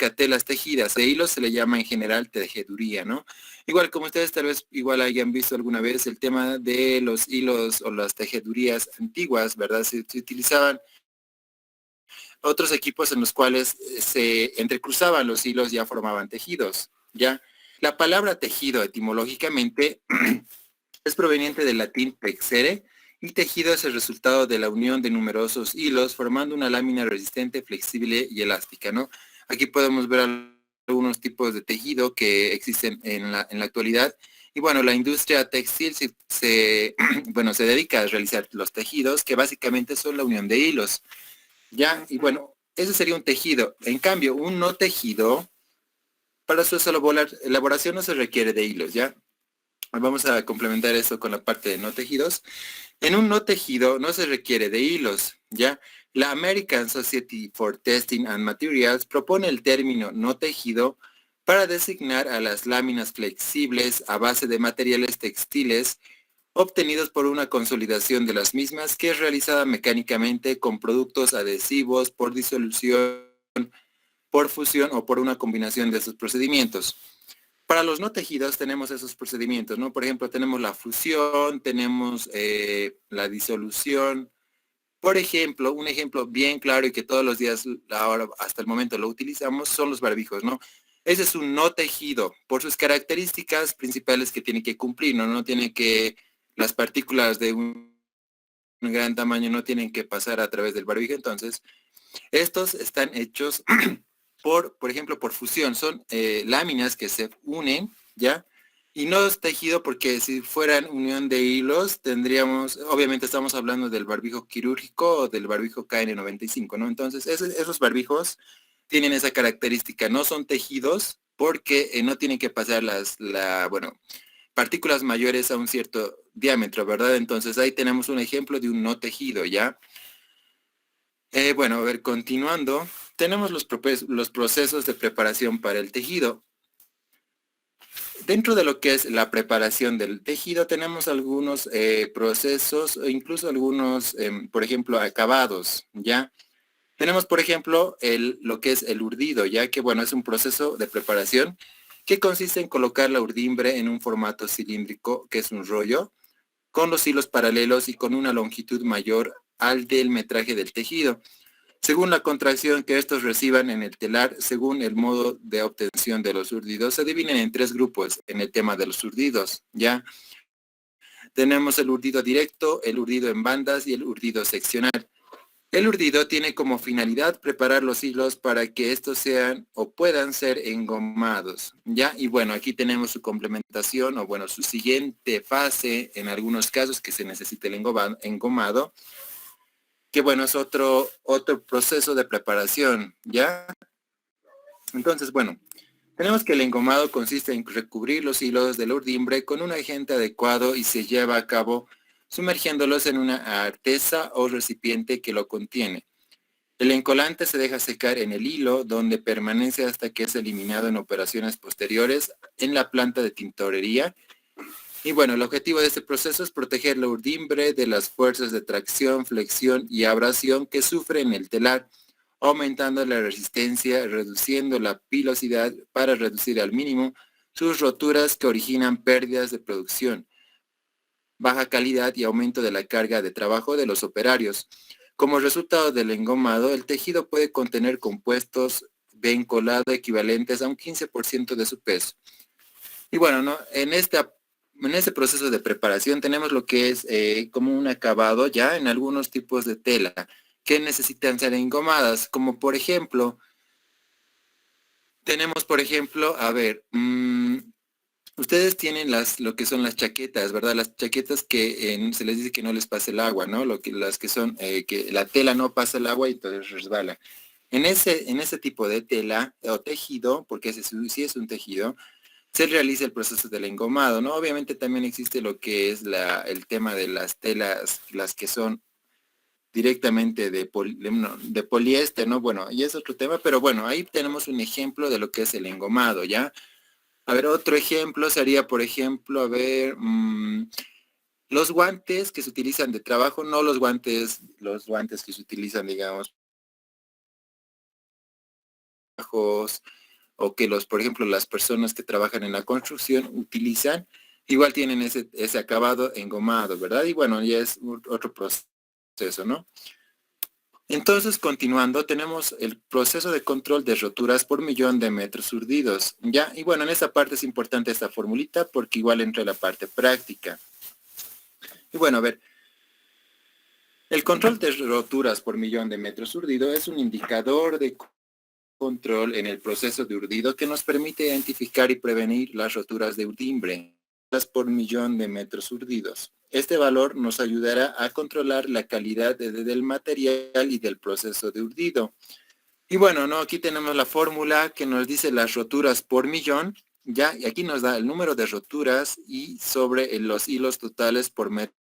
a telas tejidas de hilos se le llama en general tejeduría, ¿no? Igual como ustedes tal vez igual hayan visto alguna vez el tema de los hilos o las tejedurías antiguas, ¿verdad? Se utilizaban otros equipos en los cuales se entrecruzaban los hilos, ya formaban tejidos, ¿ya? La palabra tejido etimológicamente es proveniente del latín texere y tejido es el resultado de la unión de numerosos hilos formando una lámina resistente, flexible y elástica, ¿no? Aquí podemos ver algunos tipos de tejido que existen en la actualidad. Y bueno, la industria textil bueno, se dedica a realizar los tejidos que básicamente son la unión de hilos, ¿ya? Y bueno, ese sería un tejido. En cambio, un no tejido, para su elaboración no se requiere de hilos, ¿ya? Vamos a complementar esto con la parte de no tejidos. En un no tejido no se requiere de hilos, ¿ya? La American Society for Testing and Materials propone el término no tejido para designar a las láminas flexibles a base de materiales textiles obtenidos por una consolidación de las mismas que es realizada mecánicamente con productos adhesivos por disolución, por fusión o por una combinación de estos procedimientos. Para los no tejidos tenemos esos procedimientos, ¿no? Por ejemplo, tenemos la fusión, tenemos la disolución. Por ejemplo, un ejemplo bien claro y que todos los días, ahora hasta el momento lo utilizamos, son los barbijos, ¿no? Ese es un no tejido por sus características principales que tiene que cumplir, ¿no? No tiene que, las partículas de un gran tamaño no tienen que pasar a través del barbijo, entonces estos están hechos por ejemplo, por fusión. Son láminas que se unen, ¿ya? Y no es tejido porque si fueran unión de hilos, tendríamos, obviamente estamos hablando del barbijo quirúrgico o del barbijo KN95, ¿no? Entonces, esos barbijos tienen esa característica, no son tejidos porque no tienen que pasar bueno, partículas mayores a un cierto diámetro, ¿verdad? Entonces, ahí tenemos un ejemplo de un no tejido, ¿ya? Bueno, a ver, continuando, tenemos los procesos de preparación para el tejido. Dentro de lo que es la preparación del tejido, tenemos algunos procesos o incluso algunos, por ejemplo, acabados, ¿ya? Tenemos, por ejemplo, lo que es el urdido, ya que, bueno, es un proceso de preparación que consiste en colocar la urdimbre en un formato cilíndrico, que es un rollo, con los hilos paralelos y con una longitud mayor al del metraje del tejido según la contracción que estos reciban en el telar, según el modo de obtención de los urdidos, se dividen en tres grupos en el tema de los urdidos, ¿ya? Tenemos el urdido directo, el urdido en bandas y el urdido seccional. El urdido tiene como finalidad preparar los hilos para que estos sean o puedan ser engomados, ¿ya? Y bueno, aquí tenemos su complementación o bueno, su siguiente fase en algunos casos que se necesita el engomado, que bueno, es otro proceso de preparación, ¿ya? Entonces, bueno, tenemos que el engomado consiste en recubrir los hilos de la urdimbre con un agente adecuado y se lleva a cabo sumergiéndolos en una artesa o recipiente que lo contiene. El encolante se deja secar en el hilo, donde permanece hasta que es eliminado en operaciones posteriores en la planta de tintorería. Y bueno, el objetivo de este proceso es proteger la urdimbre de las fuerzas de tracción, flexión y abrasión que sufre en el telar, aumentando la resistencia, reduciendo la pilosidad para reducir al mínimo sus roturas que originan pérdidas de producción, baja calidad y aumento de la carga de trabajo de los operarios. Como resultado del engomado, el tejido puede contener compuestos de encolado equivalentes a un 15% de su peso. Y bueno, ¿no? En este proceso de preparación tenemos lo que es como un acabado ya en algunos tipos de tela que necesitan ser engomadas, como por ejemplo, tenemos por ejemplo, a ver, ustedes tienen lo que son las chaquetas, ¿verdad? Las chaquetas que se les dice que no les pase el agua, ¿no? Las que son, que la tela no pasa el agua y entonces resbala. En ese tipo de tela o tejido, porque ese sí es un tejido, se realiza el proceso del engomado, ¿no? Obviamente también existe lo que es el tema de las telas, las que son directamente de poliéster, ¿no? Bueno, y es otro tema, pero bueno, ahí tenemos un ejemplo de lo que es el engomado, ¿ya? A ver, otro ejemplo sería, por ejemplo, a ver, los guantes que se utilizan de trabajo, no los guantes que se utilizan, digamos, trabajos o que por ejemplo, las personas que trabajan en la construcción utilizan, igual tienen ese acabado engomado, ¿verdad? Y bueno, ya es otro proceso, ¿no? Entonces, continuando, tenemos el proceso de control de roturas por millón de metros urdidos, ¿ya? Y bueno, en esta parte es importante esta formulita porque igual entra la parte práctica. Y bueno, a ver, el control de roturas por millón de metros urdido es un indicador de control en el proceso de urdido que nos permite identificar y prevenir las roturas de urdimbre por millón de metros urdidos. Este valor nos ayudará a controlar la calidad del material y del proceso de urdido. Y bueno, ¿no? Aquí tenemos la fórmula que nos dice las roturas por millón, ¿ya? Y aquí nos da el número de roturas y sobre los hilos totales por metro.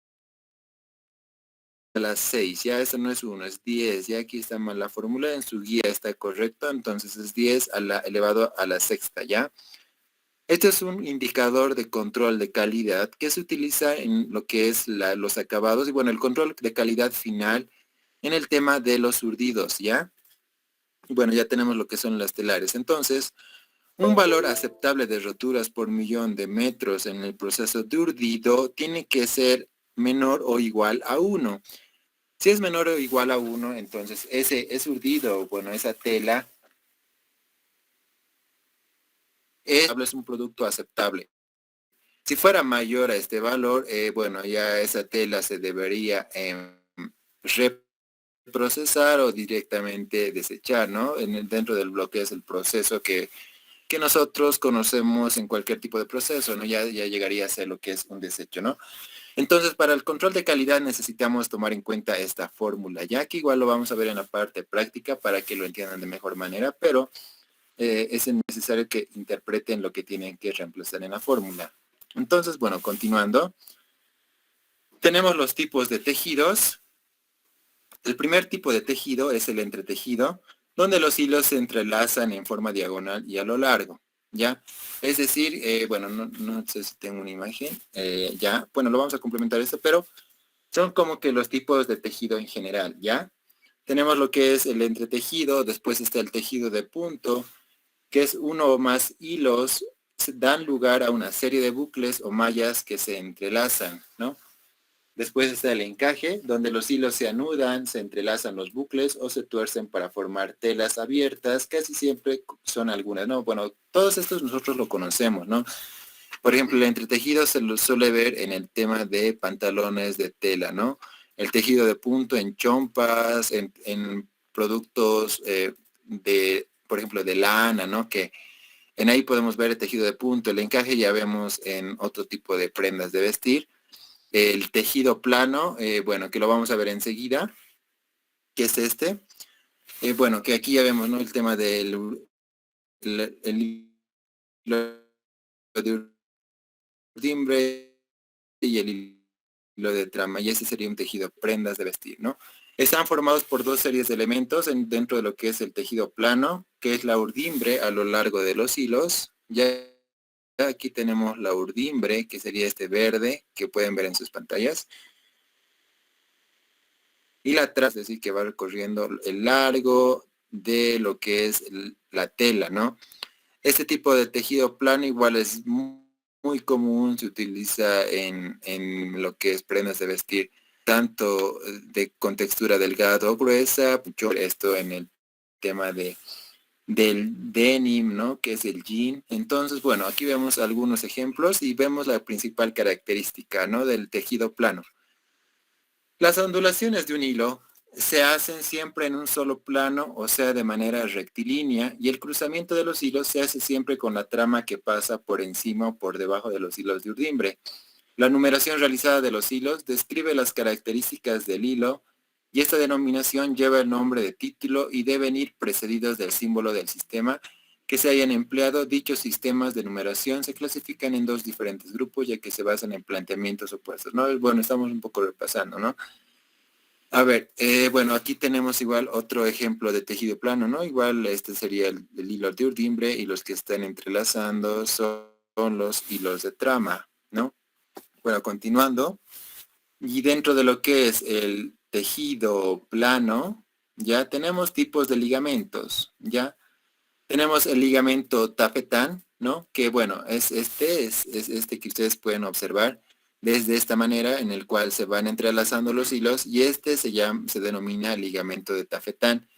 A las 6, ya eso no es 1, es 10, ya aquí está mal la fórmula, en su guía está correcto, entonces es 10 elevado a la sexta, ¿ya? Este es un indicador de control de calidad que se utiliza en lo que es los acabados y bueno, el control de calidad final en el tema de los urdidos, ¿ya? Y bueno, ya tenemos lo que son las telares. Entonces, un valor aceptable de roturas por millón de metros en el proceso de urdido tiene que ser menor o igual a 1. Si es menor o igual a 1, entonces ese urdido, bueno, esa tela es un producto aceptable. Si fuera mayor a este valor, bueno, ya esa tela se debería reprocesar o directamente desechar, ¿no? Dentro del bloque es el proceso que nosotros conocemos en cualquier tipo de proceso, ¿no? Ya llegaría a ser lo que es un desecho, ¿no? Entonces, para el control de calidad necesitamos tomar en cuenta esta fórmula, ya que igual lo vamos a ver en la parte práctica para que lo entiendan de mejor manera, pero es necesario que interpreten lo que tienen que reemplazar en la fórmula. Entonces, bueno, continuando, tenemos los tipos de tejidos. El primer tipo de tejido es el entretejido, donde los hilos se entrelazan en forma diagonal y a lo largo, ¿ya? Es decir, bueno, no sé si tengo una imagen, ya, bueno, lo vamos a complementar esto, pero son como que los tipos de tejido en general, ¿ya? Tenemos lo que es el entretejido, después está el tejido de punto, que es uno o más hilos, dan lugar a una serie de bucles o mallas que se entrelazan, ¿no? Después está el encaje, donde los hilos se anudan, se entrelazan los bucles o se tuercen para formar telas abiertas, casi siempre son algunas, ¿no? Bueno, todos estos nosotros lo conocemos, ¿no? Por ejemplo, el entretejido se lo suele ver en el tema de pantalones de tela, ¿no? El tejido de punto en chompas, en productos por ejemplo, de lana, ¿no? Que en ahí podemos ver el tejido de punto, el encaje ya vemos en otro tipo de prendas de vestir. El tejido plano, bueno, que lo vamos a ver enseguida, que es este. Bueno, que aquí ya vemos, ¿no? El tema del hilo de urdimbre y el hilo de trama, y ese sería un tejido prendas de vestir, ¿no? Están formados por dos series de elementos dentro de lo que es el tejido plano, que es la urdimbre a lo largo de los hilos. Ya aquí tenemos la urdimbre, que sería este verde, que pueden ver en sus pantallas. Y la traza, es decir, que va recorriendo el largo de lo que es la tela, ¿no? Este tipo de tejido plano igual es muy común, se utiliza en lo que es prendas de vestir, tanto con textura delgada o gruesa, esto en el tema del denim, ¿no? Que es el jean. Entonces, bueno, aquí vemos algunos ejemplos y vemos la principal característica, ¿no? Del tejido plano. Las ondulaciones de un hilo se hacen siempre en un solo plano, o sea, de manera rectilínea, y el cruzamiento de los hilos se hace siempre con la trama que pasa por encima o por debajo de los hilos de urdimbre. La numeración realizada de los hilos describe las características del hilo, y esta denominación lleva el nombre de título y deben ir precedidos del símbolo del sistema que se hayan empleado. Dichos sistemas de numeración se clasifican en dos diferentes grupos, ya que se basan en planteamientos opuestos, ¿no? Bueno, estamos un poco repasando, ¿no? A ver, bueno, aquí tenemos igual otro ejemplo de tejido plano, ¿no? Igual este sería el hilo de urdimbre y los que están entrelazando son los hilos de trama, ¿no? Bueno, continuando. Y dentro de lo que es el tejido plano, ya tenemos tipos de ligamentos, ¿ya? Tenemos el ligamento tafetán, ¿no? Que bueno, es este que ustedes pueden observar desde esta manera en el cual se van entrelazando los hilos y este se denomina ligamento de tafetán,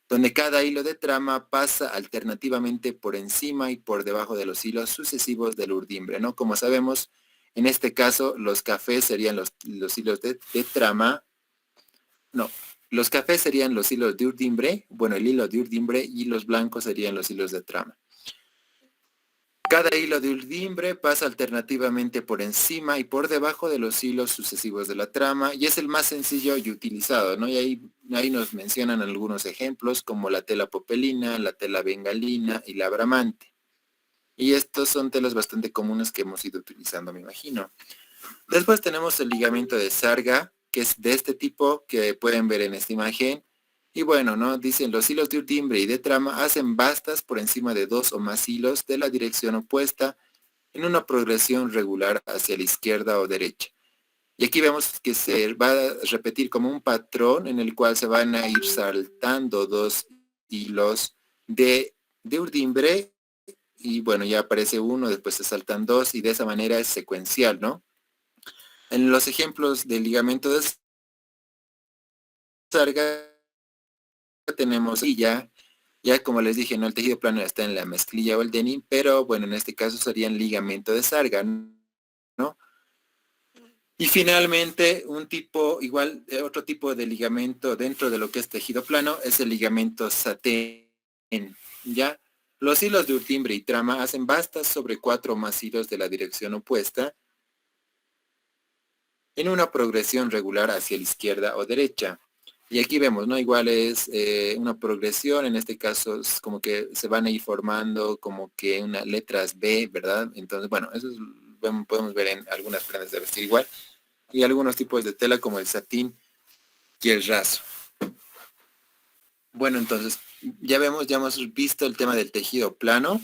donde cada hilo de trama pasa alternativamente por encima y por debajo de los hilos sucesivos del urdimbre, ¿no? Como sabemos, en este caso los cafés serían los hilos de trama, no, los cafés serían los hilos de urdimbre, bueno, el hilo de urdimbre, y los blancos serían los hilos de trama. Cada hilo de urdimbre pasa alternativamente por encima y por debajo de los hilos sucesivos de la trama y es el más sencillo y utilizado, ¿no? Y ahí nos mencionan algunos ejemplos como la tela popelina, la tela bengalina y la bramante. Y estos son telas bastante comunes que hemos ido utilizando, me imagino. Después tenemos el ligamento de sarga, que es de este tipo que pueden ver en esta imagen. Y bueno, ¿no? Dicen los hilos de urdimbre y de trama hacen bastas por encima de 2 o más hilos de la dirección opuesta en una progresión regular hacia la izquierda o derecha. Y aquí vemos que se va a repetir como un patrón en el cual se van a ir saltando 2 hilos de urdimbre y bueno, ya aparece uno, después se saltan 2 y de esa manera es secuencial, ¿no? En los ejemplos del ligamento de sarga tenemos y ya como les dije, no, el tejido plano está en la mezclilla o el denim, pero bueno, en este caso serían ligamento de sarga, ¿no? Y finalmente, otro tipo de ligamento dentro de lo que es tejido plano es el ligamento satén, ¿ya? Los hilos de urdimbre y trama hacen bastas sobre 4 o más hilos de la dirección opuesta en una progresión regular hacia la izquierda o derecha. Y aquí vemos, ¿no? Igual es una progresión, en este caso es como que se van a ir formando como que unas letras B, ¿verdad? Entonces, bueno, podemos ver en algunas prendas de vestir igual. Y algunos tipos de tela como el satín y el raso. Bueno, entonces, ya hemos visto el tema del tejido plano.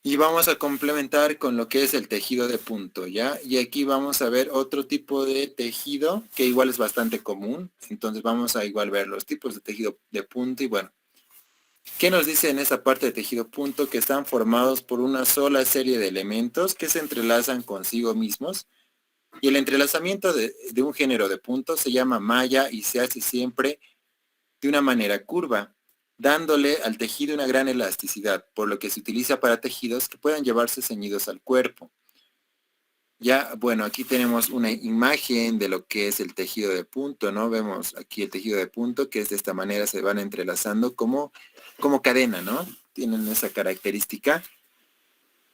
Y vamos a complementar con lo que es el tejido de punto, ¿ya? Y aquí vamos a ver otro tipo de tejido que igual es bastante común. Entonces vamos a igual ver los tipos de tejido de punto y bueno. ¿Qué nos dice en esa parte de tejido punto? Que están formados por una sola serie de elementos que se entrelazan consigo mismos. Y el entrelazamiento de un género de puntos se llama malla y se hace siempre de una manera curva, dándole al tejido una gran elasticidad, por lo que se utiliza para tejidos que puedan llevarse ceñidos al cuerpo. Ya, bueno, aquí tenemos una imagen de lo que es el tejido de punto, ¿no? Vemos aquí el tejido de punto, que es de esta manera, se van entrelazando como cadena, ¿no? Tienen esa característica.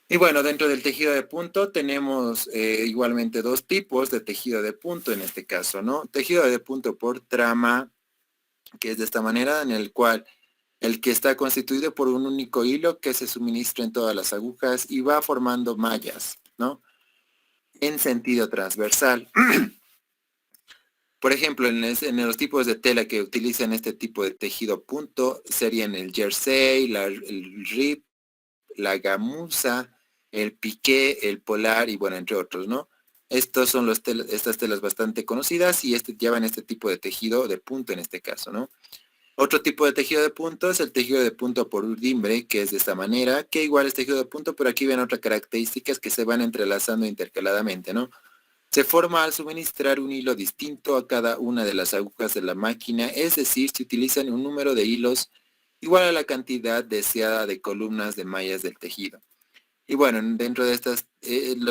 Y bueno, dentro del tejido de punto tenemos igualmente 2 tipos de tejido de punto en este caso, ¿no? Tejido de punto por trama, que es de esta manera, en el cual el que está constituido por un único hilo que se suministra en todas las agujas y va formando mallas, ¿no? En sentido transversal. Por ejemplo, en los tipos de tela que utilizan este tipo de tejido punto serían el jersey, el rib, la gamuza, el piqué, el polar y bueno, entre otros, ¿no? Estos son estas telas bastante conocidas y llevan este tipo de tejido de punto en este caso, ¿no? Otro tipo de tejido de punto es el tejido de punto por urdimbre, que es de esta manera, que igual es tejido de punto, pero aquí ven otras características que se van entrelazando intercaladamente, ¿no? Se forma al suministrar un hilo distinto a cada una de las agujas de la máquina, es decir, se utilizan un número de hilos igual a la cantidad deseada de columnas de mallas del tejido. Y bueno, dentro de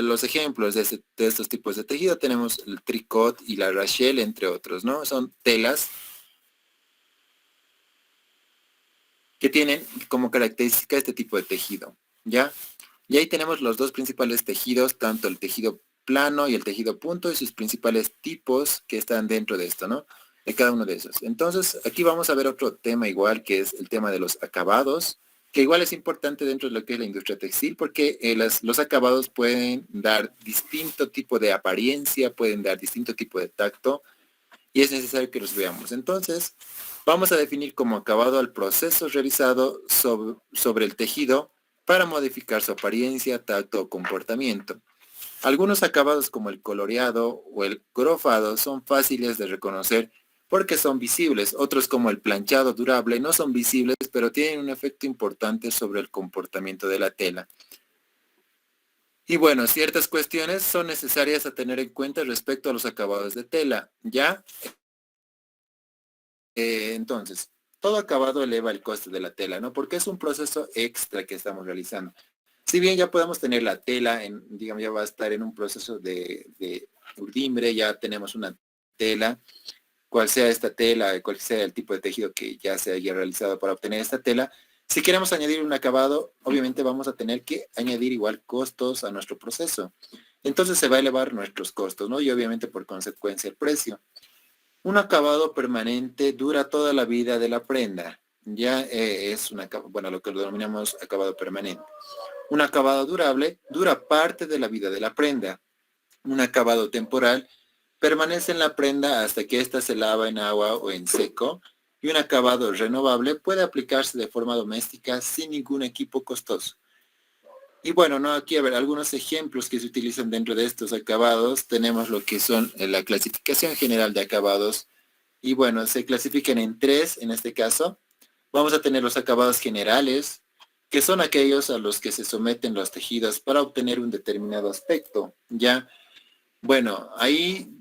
los ejemplos de estos tipos de tejido tenemos el tricot y la rachel, entre otros, ¿no? Son telas que tienen como característica este tipo de tejido, ¿ya? Y ahí tenemos los 2 principales tejidos, tanto el tejido plano y el tejido punto y sus principales tipos que están dentro de esto, ¿no? De cada uno de esos. Entonces, aquí vamos a ver otro tema igual, que es el tema de los acabados, que igual es importante dentro de lo que es la industria textil, porque los acabados pueden dar distinto tipo de apariencia, pueden dar distinto tipo de tacto, y es necesario que los veamos. Entonces, vamos a definir como acabado al proceso realizado sobre el tejido para modificar su apariencia, tacto o comportamiento. Algunos acabados como el coloreado o el grofado son fáciles de reconocer porque son visibles. Otros como el planchado durable no son visibles, pero tienen un efecto importante sobre el comportamiento de la tela. Y bueno, ciertas cuestiones son necesarias a tener en cuenta respecto a los acabados de tela, ¿ya? Entonces, todo acabado eleva el coste de la tela, ¿no? Porque es un proceso extra que estamos realizando. Si bien ya podemos tener la tela, digamos, ya va a estar en un proceso de urdimbre, ya tenemos una tela, cual sea esta tela, cual sea el tipo de tejido que ya se haya realizado para obtener esta tela. Si queremos añadir un acabado, obviamente vamos a tener que añadir igual costos a nuestro proceso. Entonces se va a elevar nuestros costos, ¿no? Y obviamente por consecuencia el precio. Un acabado permanente dura toda la vida de la prenda. Ya es bueno, lo que lo denominamos acabado permanente. Un acabado durable dura parte de la vida de la prenda. Un acabado temporal permanece en la prenda hasta que ésta se lava en agua o en seco. Y un acabado renovable puede aplicarse de forma doméstica sin ningún equipo costoso. Y bueno, no, aquí a ver, algunos ejemplos que se utilizan dentro de estos acabados. Tenemos lo que son la clasificación general de acabados. Y bueno, se clasifican en tres en este caso. Vamos a tener los acabados generales, que son aquellos a los que se someten los tejidos para obtener un determinado aspecto. Ya, bueno, ahí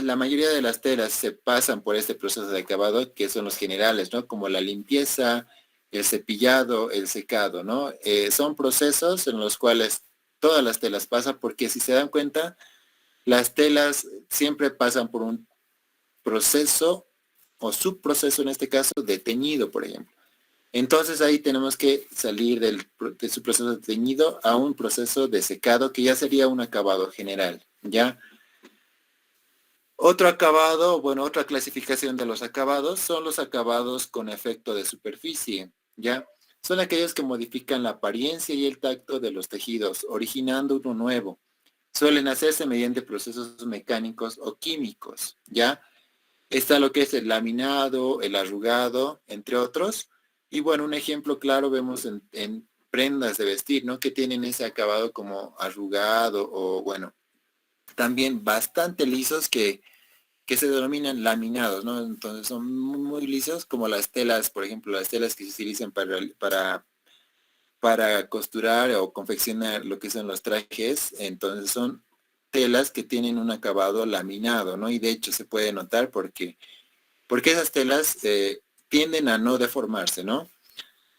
la mayoría de las telas se pasan por este proceso de acabado, que son los generales, ¿no? Como la limpieza, el cepillado, el secado, ¿no? Son procesos en los cuales todas las telas pasan, porque si se dan cuenta, las telas siempre pasan por un proceso o subproceso en este caso de teñido, por ejemplo. Entonces ahí tenemos que salir de su proceso de teñido a un proceso de secado que ya sería un acabado general, ¿ya? Otro acabado, bueno, otra clasificación de los acabados son los acabados con efecto de superficie, ¿ya? Son aquellos que modifican la apariencia y el tacto de los tejidos, originando uno nuevo. Suelen hacerse mediante procesos mecánicos o químicos, ¿ya? Está lo que es el laminado, el arrugado, entre otros. Y bueno, un ejemplo claro vemos en prendas de vestir, ¿no? Que tienen ese acabado como arrugado o bueno, también bastante lisos que se denominan laminados, ¿no? Entonces son muy lisos como las telas, por ejemplo, las telas que se utilizan para costurar o confeccionar lo que son los trajes. Entonces son telas que tienen un acabado laminado, ¿no? Y de hecho se puede notar porque esas telas tienden a no deformarse, ¿no?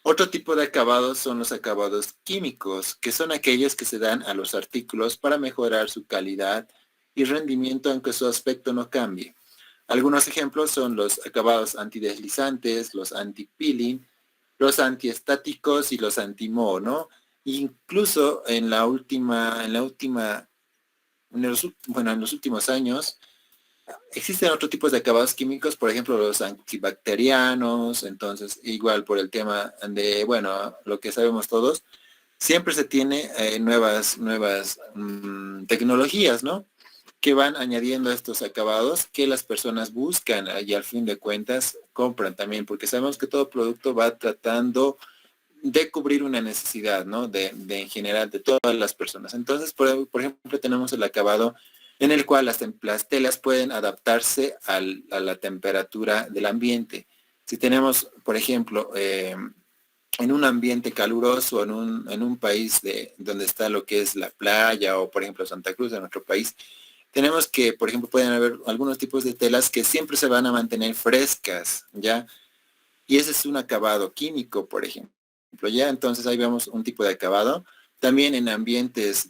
Otro tipo de acabados son los acabados químicos, que son aquellos que se dan a los artículos para mejorar su calidad y rendimiento aunque su aspecto no cambie. Algunos ejemplos son los acabados antideslizantes, los anti-peeling, los antiestáticos y los anti-moho, ¿no? Incluso bueno, en los últimos años, existen otros tipos de acabados químicos, por ejemplo, los antibacterianos. Entonces, igual por el tema de, bueno, lo que sabemos todos, siempre se tiene nuevas tecnologías, ¿no? Que van añadiendo estos acabados que las personas buscan y al fin de cuentas compran también, porque sabemos que todo producto va tratando de cubrir una necesidad, ¿no? En general de todas las personas. Entonces, por ejemplo, tenemos el acabado en el cual las telas pueden adaptarse a la temperatura del ambiente. Si tenemos, por ejemplo, en un ambiente caluroso, en un país donde está lo que es la playa o, por ejemplo, Santa Cruz, en nuestro país, tenemos que, por ejemplo, pueden haber algunos tipos de telas que siempre se van a mantener frescas, ¿ya? Y ese es un acabado químico, por ejemplo. Ya, entonces ahí vemos un tipo de acabado. También en ambientes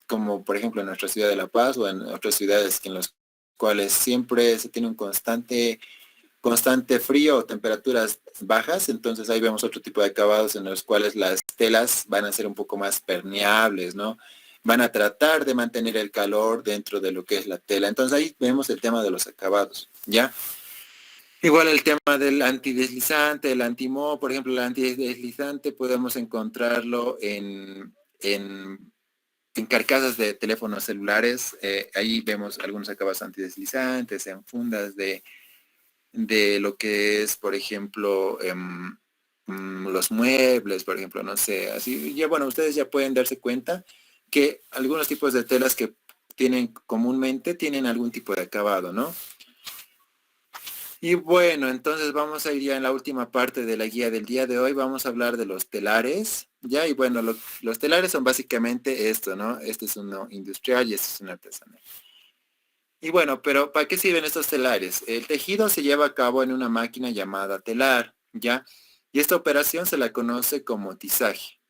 como por ejemplo en nuestra ciudad de La Paz o en otras ciudades en los cuales siempre se tiene un constante frío o temperaturas bajas, entonces ahí vemos otro tipo de acabados en los cuales las telas van a ser un poco más permeables, ¿no? Van a tratar de mantener el calor dentro de lo que es la tela. Entonces ahí vemos el tema de los acabados, ¿ya? Igual el tema del antideslizante, el antimoho, por ejemplo, el antideslizante podemos encontrarlo en carcasas de teléfonos celulares. Ahí vemos algunos acabados antideslizantes, en fundas de lo que es, por ejemplo, los muebles, por ejemplo, no sé, así. Ya bueno, ustedes ya pueden darse cuenta que algunos tipos de telas que tienen comúnmente tienen algún tipo de acabado, ¿no? Y bueno, entonces vamos a ir ya en la última parte de la guía del día de hoy. Vamos a hablar de los telares, ¿ya? Y bueno, los telares son básicamente esto, ¿no? Este es uno industrial y este es un artesanal. Y bueno, pero ¿para qué sirven estos telares? El tejido se lleva a cabo en una máquina llamada telar, ¿ya? Y esta operación se la conoce como tizaje.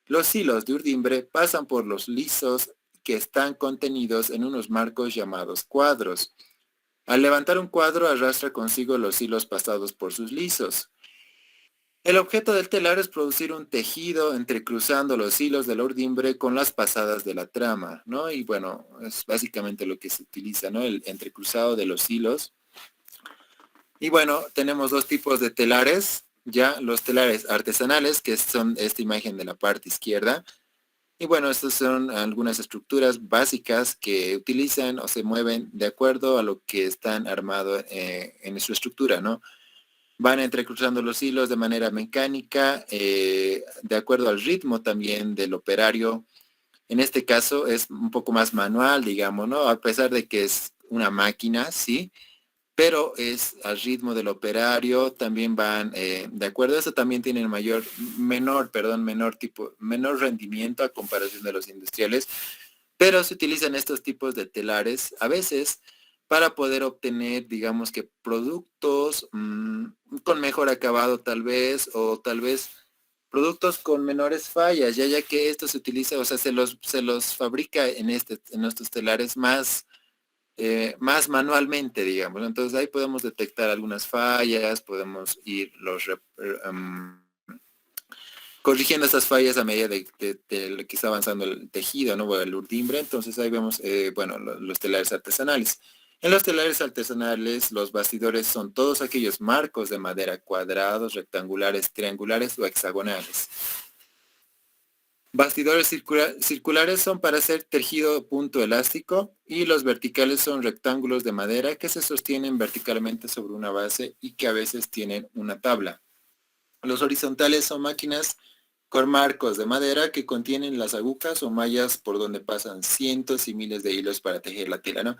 Los hilos de urdimbre pasan por los lisos que están contenidos en unos marcos llamados cuadros. Al levantar un cuadro arrastra consigo los hilos pasados por sus lisos. El objeto del telar es producir un tejido entrecruzando los hilos de la urdimbre con las pasadas de la trama, ¿no? Y bueno, es básicamente lo que se utiliza, ¿no? El entrecruzado de los hilos. Y bueno, tenemos dos tipos de telares, ya los telares artesanales, que son esta imagen de la parte izquierda. Y bueno, estas son algunas estructuras básicas que utilizan o se mueven de acuerdo a lo que están armado en su estructura, ¿no? Van entrecruzando los hilos de manera mecánica, de acuerdo al ritmo también del operario. En este caso es un poco más manual, digamos, ¿no? A pesar de que es una máquina, sí, pero es al ritmo del operario, también van, de acuerdo a eso también tienen menor rendimiento a comparación de los industriales, pero se utilizan estos tipos de telares a veces para poder obtener, digamos que productos con mejor acabado tal vez, o tal vez productos con menores fallas, ya que esto se utiliza, o sea, se los fabrica en estos telares más manualmente, digamos, ¿no? Entonces ahí podemos detectar algunas fallas, podemos ir corrigiendo esas fallas a medida de lo que está avanzando el tejido, ¿no? O el urdimbre. Entonces ahí vemos, bueno, los telares artesanales. En los telares artesanales, los bastidores son todos aquellos marcos de madera cuadrados, rectangulares, triangulares o hexagonales. Bastidores circulares son para hacer tejido punto elástico y los verticales son rectángulos de madera que se sostienen verticalmente sobre una base y que a veces tienen una tabla. Los horizontales son máquinas con marcos de madera que contienen las agujas o mallas por donde pasan cientos y miles de hilos para tejer la tela, ¿no?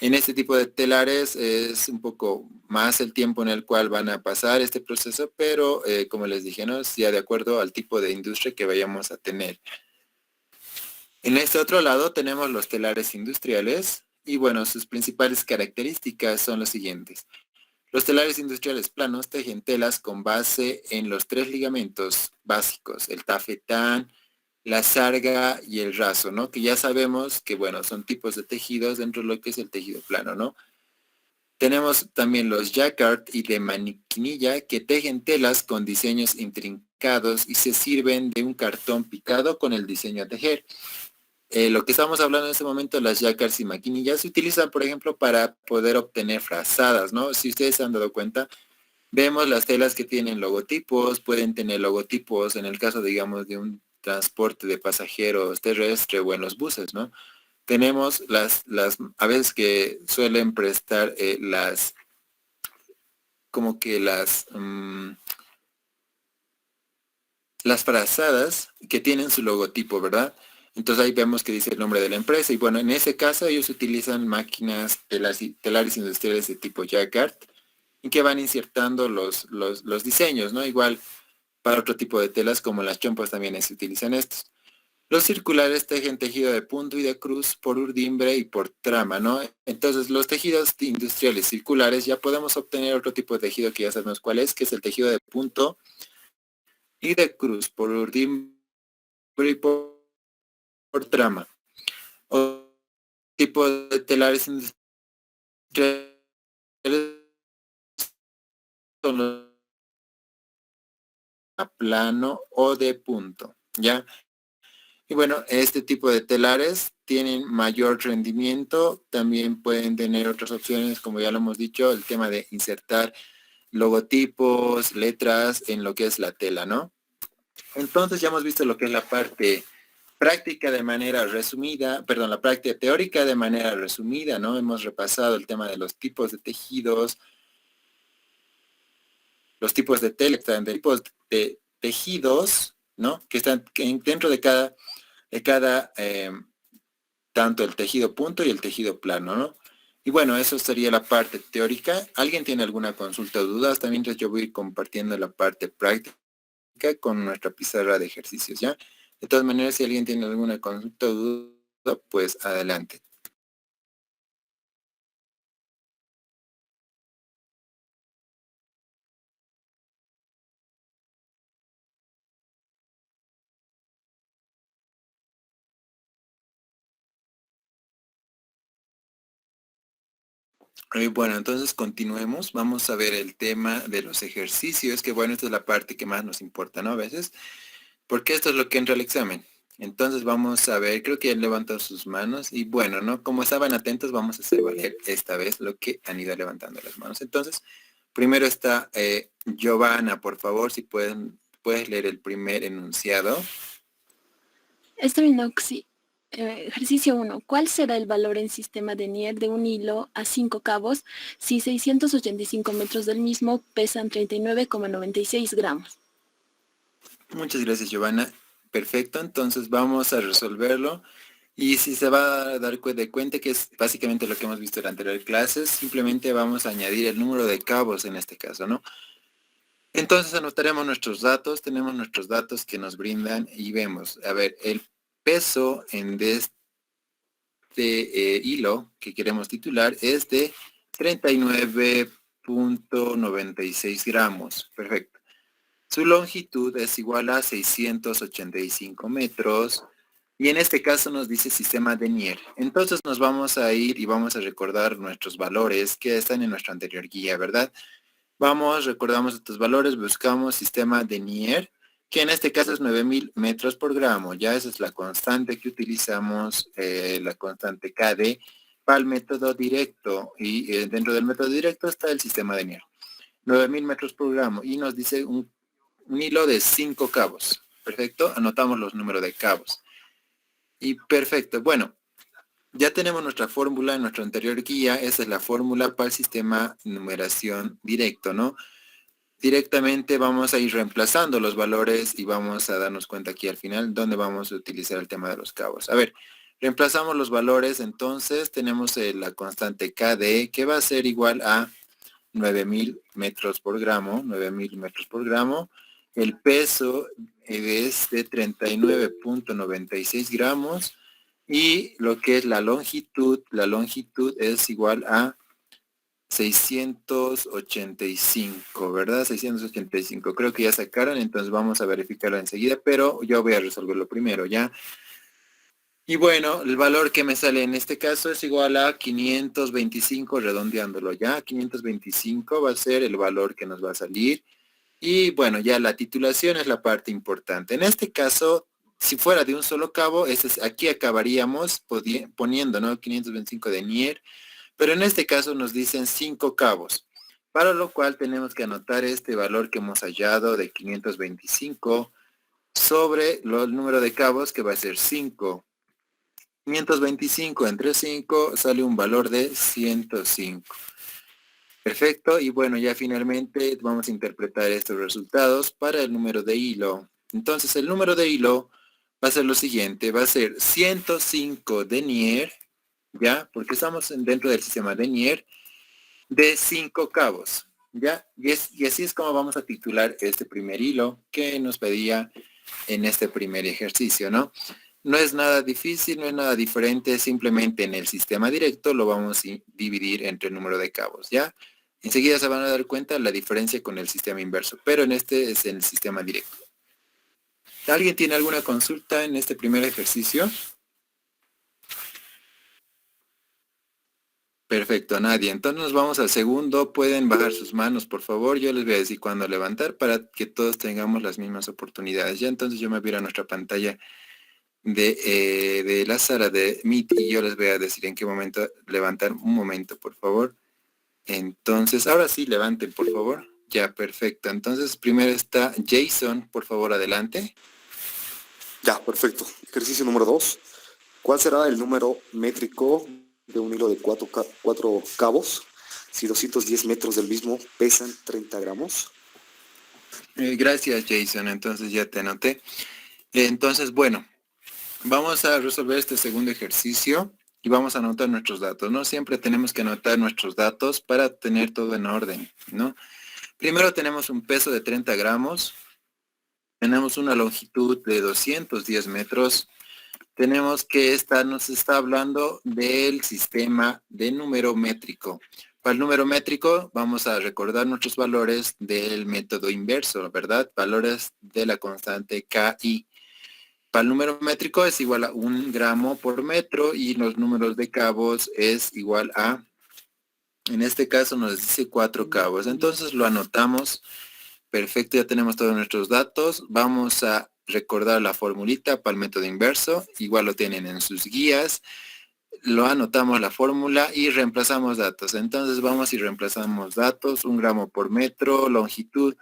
En este tipo de telares es un poco más el tiempo en el cual van a pasar este proceso, pero como les dije, ¿no? Es ya de acuerdo al tipo de industria que vayamos a tener. En este otro lado tenemos los telares industriales y bueno, sus principales características son las siguientes. Los telares industriales planos tejen telas con base en los tres ligamentos básicos, el tafetán, la sarga y el raso, ¿no? Que ya sabemos que, bueno, son tipos de tejidos dentro de lo que es el tejido plano, ¿no? Tenemos también los jacquard y de maniquinilla que tejen telas con diseños intrincados y se sirven de un cartón picado con el diseño a tejer. Lo que estamos hablando en este momento, las jacquards y maquinillas, se utilizan, por ejemplo, para poder obtener frazadas, ¿no? Si ustedes se han dado cuenta, vemos las telas que tienen logotipos, pueden tener logotipos en el caso, digamos, de un transporte de pasajeros terrestre o en los buses, ¿no? Tenemos las a veces que suelen prestar como que las frazadas que tienen su logotipo, ¿verdad? Entonces ahí vemos que dice el nombre de la empresa y bueno, en ese caso ellos utilizan máquinas telares industriales de tipo Jacquard y que van insertando los diseños, ¿no? Igual para otro tipo de telas como las chompas también se utilizan estos. Los circulares tejen tejido de punto y de cruz por urdimbre y por trama, ¿no? Entonces los tejidos industriales circulares ya podemos obtener otro tipo de tejido que ya sabemos cuál es, que es el tejido de punto y de cruz por urdimbre y por trama. O tipo de telares industriales son los a plano o de punto, ¿ya? Y bueno, este tipo de telares tienen mayor rendimiento, también pueden tener otras opciones, como ya lo hemos dicho, el tema de insertar logotipos, letras en lo que es la tela, ¿no? Entonces ya hemos visto lo que es la parte práctica de manera resumida, perdón, la práctica teórica de manera resumida, ¿no? Hemos repasado el tema de los tipos de tejidos, los tipos de tela, de tipos de tejidos, ¿no? Que están dentro de cada tanto el tejido punto y el tejido plano, ¿no? Y bueno, eso sería la parte teórica. ¿Alguien tiene alguna consulta o duda? Hasta mientras yo voy a ir compartiendo la parte práctica con nuestra pizarra de ejercicios, ¿ya? De todas maneras, si alguien tiene alguna consulta o duda, pues adelante. Bueno, entonces continuemos. Vamos a ver el tema de los ejercicios, que bueno, esta es la parte que más nos importa, ¿no? A veces, porque esto es lo que entra al examen. Entonces vamos a ver, creo que han levantado sus manos y bueno, ¿no? Como estaban atentos, vamos a hacer valer esta vez lo que han ido levantando las manos. Entonces, primero está Giovanna, por favor, si puedes leer el primer enunciado. Está bien, sí. Ejercicio 1. ¿Cuál será el valor en sistema de Nier de un hilo a 5 cabos si 685 metros del mismo pesan 39,96 gramos? Muchas gracias, Giovanna. Perfecto, entonces vamos a resolverlo. Y si se va a dar de cuenta que es básicamente lo que hemos visto en la anterior clases, simplemente vamos a añadir el número de cabos en este caso, ¿no? Entonces anotaremos nuestros datos, tenemos nuestros datos que nos brindan y vemos, a ver, el peso de este hilo que queremos titular es de 39,96 gramos. Perfecto. Su longitud es igual a 685 metros y en este caso nos dice sistema de Nier. Entonces nos vamos a ir y vamos a recordar nuestros valores que están en nuestra anterior guía, ¿verdad? Recordamos estos valores, buscamos sistema de Nier, que en este caso es 9000 metros por gramo. Ya esa es la constante que utilizamos, la constante KD, para el método directo. Y dentro del método directo está el sistema de Nier. 9000 metros por gramo. Y nos dice un hilo de 5 cabos. Perfecto, anotamos los números de cabos. Y perfecto, bueno, ya tenemos nuestra fórmula en nuestra anterior guía. Esa es la fórmula para el sistema numeración directo, ¿no? Directamente vamos a ir reemplazando los valores y vamos a darnos cuenta aquí al final dónde vamos a utilizar el tema de los cabos. A ver, reemplazamos los valores, entonces tenemos la constante KD que va a ser igual a 9000 metros por gramo, 9000 metros por gramo. El peso es de 39,96 gramos y lo que es la longitud es igual a 685, ¿verdad? 685. Creo que ya sacaron, entonces vamos a verificarlo enseguida, pero yo voy a resolverlo primero, ¿ya? Y bueno, el valor que me sale en este caso es igual a 525, redondeándolo, ¿ya? 525 va a ser el valor que nos va a salir. Y bueno, ya la titulación es la parte importante. En este caso, si fuera de un solo cabo, aquí acabaríamos poniendo, ¿no? 525 de Nier. Pero en este caso nos dicen 5 cabos, para lo cual tenemos que anotar este valor que hemos hallado de 525 sobre el número de cabos que va a ser 5. 525 entre 5 sale un valor de 105. Perfecto, y bueno, ya finalmente vamos a interpretar estos resultados para el número de hilo. Entonces el número de hilo va a ser lo siguiente, va a ser 105 de Nier, ¿ya? Porque estamos dentro del sistema de Nier, de 5 cabos, ¿ya? Y así es como vamos a titular este primer hilo que nos pedía en este primer ejercicio, ¿no? No es nada difícil, no es nada diferente, simplemente en el sistema directo lo vamos a dividir entre el número de cabos, ¿ya? Enseguida se van a dar cuenta la diferencia con el sistema inverso, pero en este es en el sistema directo. ¿Alguien tiene alguna consulta en este primer ejercicio? Perfecto, nadie. Entonces nos vamos al segundo. Pueden bajar sus manos, por favor. Yo les voy a decir cuándo levantar para que todos tengamos las mismas oportunidades. Ya entonces yo me voy a ir a nuestra pantalla de la sala de Meet y yo les voy a decir en qué momento levantar. Un momento, por favor. Entonces, ahora sí, levanten, por favor. Ya, perfecto. Entonces, primero está Jason, por favor, adelante. Ya, perfecto. Ejercicio número 2. ¿Cuál será el número métrico de un hilo de 4 cabos si 210 metros del mismo pesan 30 gramos? Gracias, Jason. Entonces ya te anoté. Entonces, bueno, vamos a resolver este segundo ejercicio. y vamos a anotar nuestros datos, ¿no? Siempre tenemos que anotar nuestros datos para tener todo en orden, ¿no? Primero tenemos un peso de 30 gramos, tenemos una longitud de 210 metros, tenemos que nos está hablando del sistema de número métrico. Para el número métrico vamos a recordar nuestros valores del método inverso, ¿verdad? Valores de la constante KI. Para el número métrico es igual a 1 gramo por metro y los números de cabos es igual a, en este caso nos dice 4 cabos. Entonces lo anotamos. Perfecto, ya tenemos todos nuestros datos. Vamos a recordar la formulita para el método inverso. Igual lo tienen en sus guías. Lo anotamos la fórmula y reemplazamos datos. Entonces vamos y reemplazamos datos. 1 gramo por metro, longitud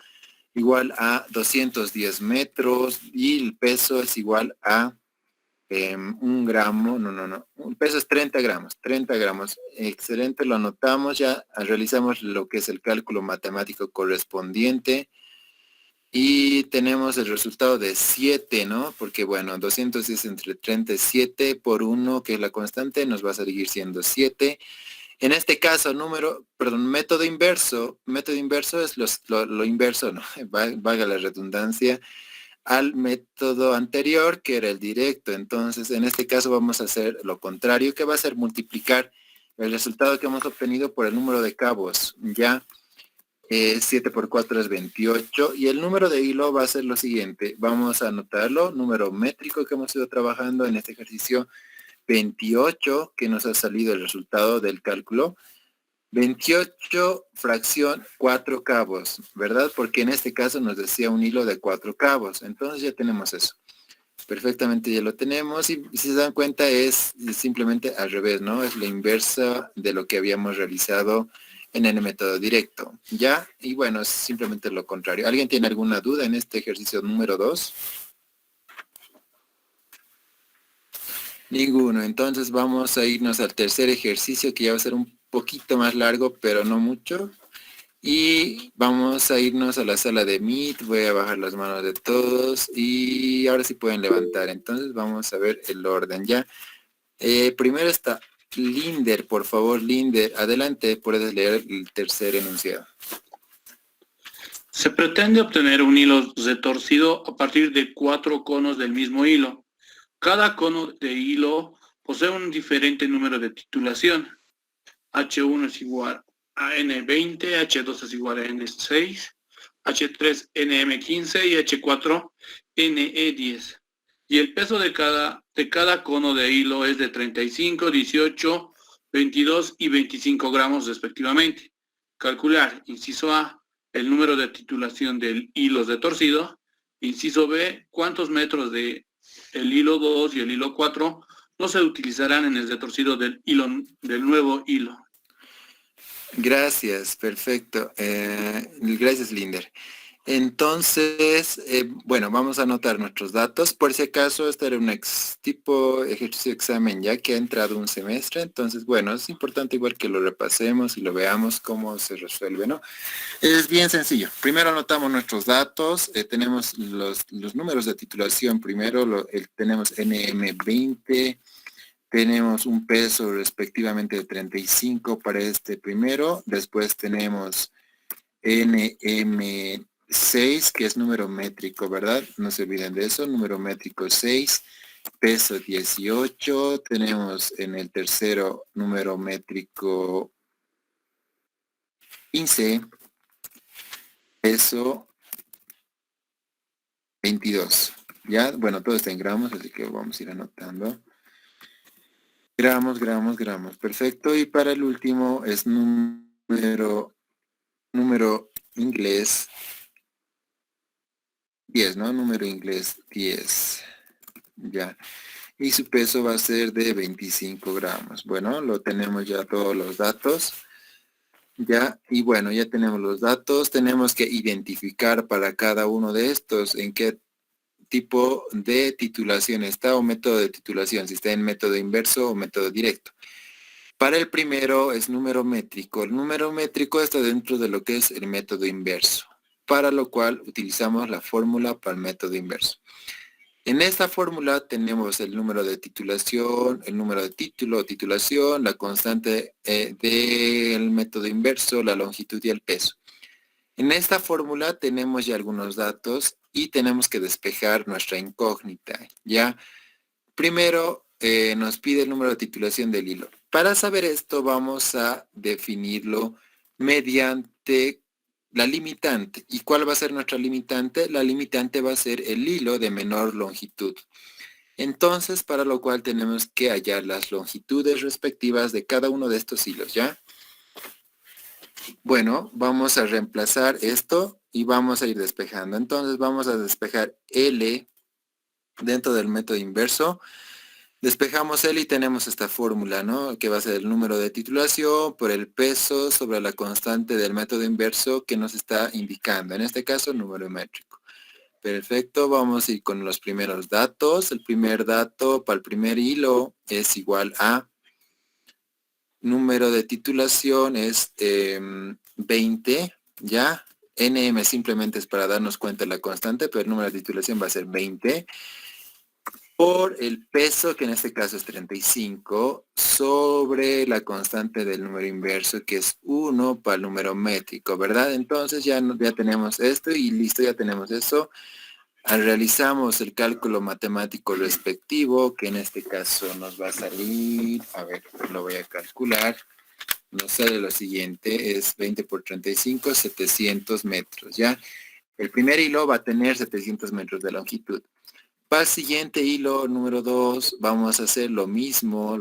igual a 210 metros y el peso es igual a 1 gramo, el peso es 30 gramos, 30 gramos. Excelente, lo anotamos, ya realizamos lo que es el cálculo matemático correspondiente y tenemos el resultado de 7, ¿no? Porque bueno, 210 entre 37 por 1, que es la constante, nos va a seguir siendo 7. En este caso, método inverso es lo inverso, ¿no? Valga la redundancia, al método anterior, que era el directo. Entonces, en este caso vamos a hacer lo contrario, que va a ser multiplicar el resultado que hemos obtenido por el número de cabos, ¿ya? 7 por 4 es 28, y el número de hilo va a ser lo siguiente. Vamos a anotarlo, número métrico que hemos ido trabajando en este ejercicio, 28, que nos ha salido el resultado del cálculo. 28 fracción 4 cabos, ¿verdad? Porque en este caso nos decía un hilo de 4 cabos. Entonces ya tenemos eso. Perfectamente ya lo tenemos. Y si se dan cuenta es simplemente al revés, ¿no? Es la inversa de lo que habíamos realizado en el método directo. ¿Ya? Y bueno, es simplemente lo contrario. ¿Alguien tiene alguna duda en este ejercicio número 2? Ninguno. Entonces vamos a irnos al tercer ejercicio, que ya va a ser un poquito más largo, pero no mucho. Y vamos a irnos a la sala de Meet. Voy a bajar las manos de todos y ahora sí pueden levantar. Entonces vamos a ver el orden ya. Primero está Linder, por favor, Linder. Adelante, puedes leer el tercer enunciado. Se pretende obtener un hilo retorcido a partir de 4 conos del mismo hilo. Cada cono de hilo posee un diferente número de titulación. H1 es igual a N20, H2 es igual a N6, H3 NM15 y H4 NE10. Y el peso de cada cono de hilo es de 35, 18, 22 y 25 gramos respectivamente. Calcular, inciso A, el número de titulación del hilo retorcido. Inciso B, cuántos metros de el hilo 2 y el hilo 4 no se utilizarán en el retorcido del nuevo hilo. Gracias, perfecto. Gracias, Linder. Entonces, bueno, vamos a anotar nuestros datos. Por si acaso, este era un tipo ejercicio de examen ya que ha entrado un semestre. Entonces, bueno, es importante igual que lo repasemos y lo veamos cómo se resuelve, ¿no? Es bien sencillo. Primero anotamos nuestros datos. Tenemos los números de titulación primero. Tenemos NM20. Tenemos un peso respectivamente de 35 para este primero. Después tenemos NM6, que es número métrico, ¿verdad? No se olviden de eso. Número métrico 6, peso 18. Tenemos en el tercero número métrico 15, peso 22. Ya, bueno, todo está en gramos, así que vamos a ir anotando. Gramos. Perfecto. Y para el último es número inglés 10, ¿no? Número inglés 10. Ya. Y su peso va a ser de 25 gramos. Bueno, lo tenemos ya todos los datos. Ya, y bueno, ya tenemos los datos. Tenemos que identificar para cada uno de estos en qué tipo de titulación está o método de titulación, si está en método inverso o método directo. Para el primero es número métrico. El número métrico está dentro de lo que es el método inverso, para lo cual utilizamos la fórmula para el método inverso. En esta fórmula tenemos el número de titulación, el número de título o titulación, la constante del método inverso, la longitud y el peso. En esta fórmula tenemos ya algunos datos y tenemos que despejar nuestra incógnita, ¿ya? Primero nos pide el número de titulación del hilo. Para saber esto vamos a definirlo mediante la limitante. ¿Y cuál va a ser nuestra limitante? La limitante va a ser el hilo de menor longitud. Entonces, para lo cual tenemos que hallar las longitudes respectivas de cada uno de estos hilos, ¿ya? Bueno, vamos a reemplazar esto y vamos a ir despejando. Entonces vamos a despejar L dentro del método inverso. Despejamos L y tenemos esta fórmula, ¿no? Que va a ser el número de titulación por el peso sobre la constante del método inverso que nos está indicando. En este caso, número métrico. Perfecto, vamos a ir con los primeros datos. El primer dato para el primer hilo es igual a número de titulación es 20, ¿ya? NM simplemente es para darnos cuenta de la constante, pero el número de titulación va a ser 20 por el peso, que en este caso es 35, sobre la constante del número inverso, que es 1 para el número métrico, ¿verdad? Entonces ya tenemos esto y listo, ya tenemos eso. Realizamos el cálculo matemático respectivo, que en este caso nos va a salir, a ver, lo voy a calcular, nos sale lo siguiente, es 20 por 35, 700 metros, ¿ya? El primer hilo va a tener 700 metros de longitud. Para el siguiente hilo, número 2, vamos a hacer lo mismo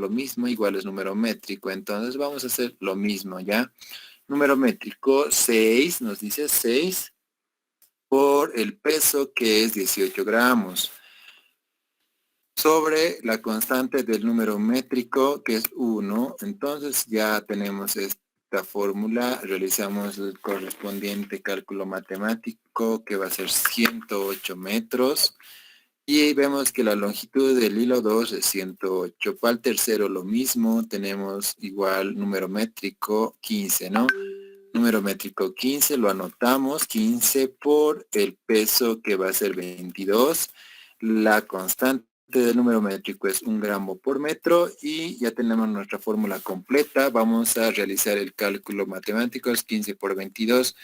igual es número métrico, entonces vamos a hacer lo mismo, ¿ya? Número métrico, 6, nos dice 6, por el peso que es 18 gramos, sobre la constante del número métrico que es 1, entonces ya tenemos esta fórmula, realizamos el correspondiente cálculo matemático que va a ser 108 metros, y ahí vemos que la longitud del hilo 2 es 108. Para el tercero lo mismo, tenemos igual número métrico 15, ¿no? Número métrico 15, lo anotamos, 15 por el peso que va a ser 22. La constante del número métrico es 1 gramo por metro y ya tenemos nuestra fórmula completa. Vamos a realizar el cálculo matemático, es 15 por 22,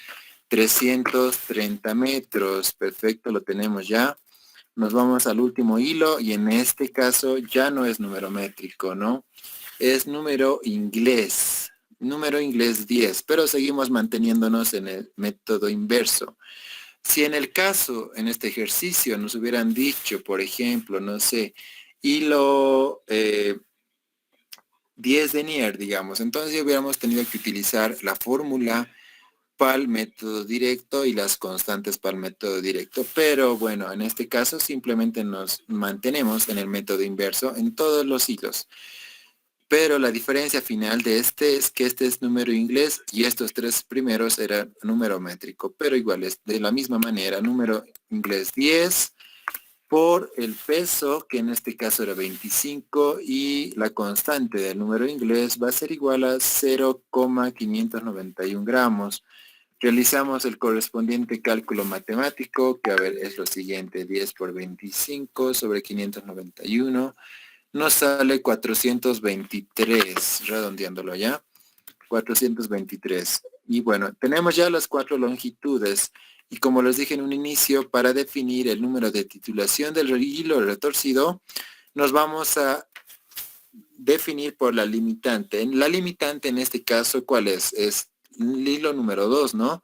330 metros. Perfecto, lo tenemos ya. Nos vamos al último hilo y en este caso ya no es número métrico, ¿no? Es número inglés 10, pero seguimos manteniéndonos en el método inverso. Si en el caso, en este ejercicio, nos hubieran dicho, por ejemplo, no sé, hilo 10 de Nier, digamos, entonces ya hubiéramos tenido que utilizar la fórmula para el método directo y las constantes para el método directo, pero bueno, en este caso simplemente nos mantenemos en el método inverso en todos los hilos. Pero la diferencia final de este es que este es número inglés y estos tres primeros eran número métrico, pero igual es de la misma manera, número inglés 10 por el peso, que en este caso era 25, y la constante del número inglés va a ser igual a 0,591 gramos. Realizamos el correspondiente cálculo matemático, que a ver, es lo siguiente, 10 por 25 sobre 591, nos sale 423, redondeándolo ya, 423. Y bueno, tenemos ya las 4 longitudes, y como les dije en un inicio, para definir el número de titulación del hilo retorcido, nos vamos a definir por la limitante. La limitante en este caso, ¿cuál es? Es el hilo número 2, ¿no?